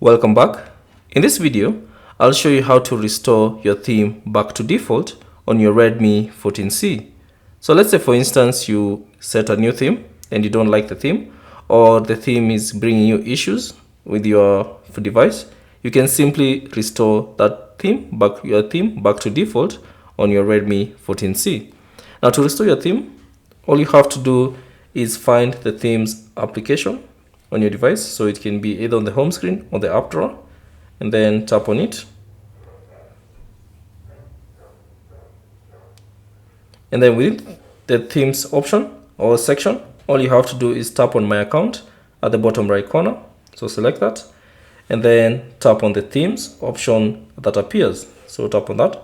Welcome back. In this video, I'll show you how to restore your theme back to default on your Redmi 14C. So let's say, for instance, you set a new theme and you don't like the theme, or the theme is bringing you issues with your device. You can simply restore your theme back to default on your Redmi 14C. Now, to restore your theme, all you have to do is find the themes application on your device. So it can be either on the home screen or the app drawer, and then tap on it. And then within the themes option or section, all you have to do is tap on my account at the bottom right corner. So select that, and then tap on the themes option that appears. So tap on that,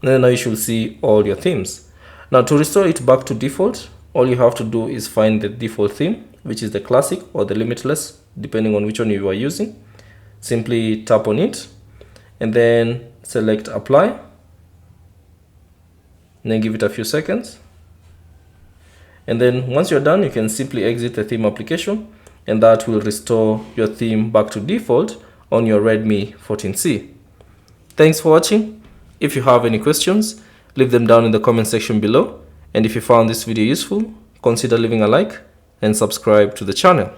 and then now you should see all your themes. Now, to restore it back to default, all you have to do is find the default theme, which is the classic or the limitless, depending on which one you are using. Simply tap on it and then select apply, and then give it a few seconds. And then once you're done, you can simply exit the theme application, and that will restore your theme back to default on your Redmi 14C. Thanks for watching. If you have any questions, leave them down in the comment section below. And if you found this video useful, consider leaving a like and subscribe to the channel.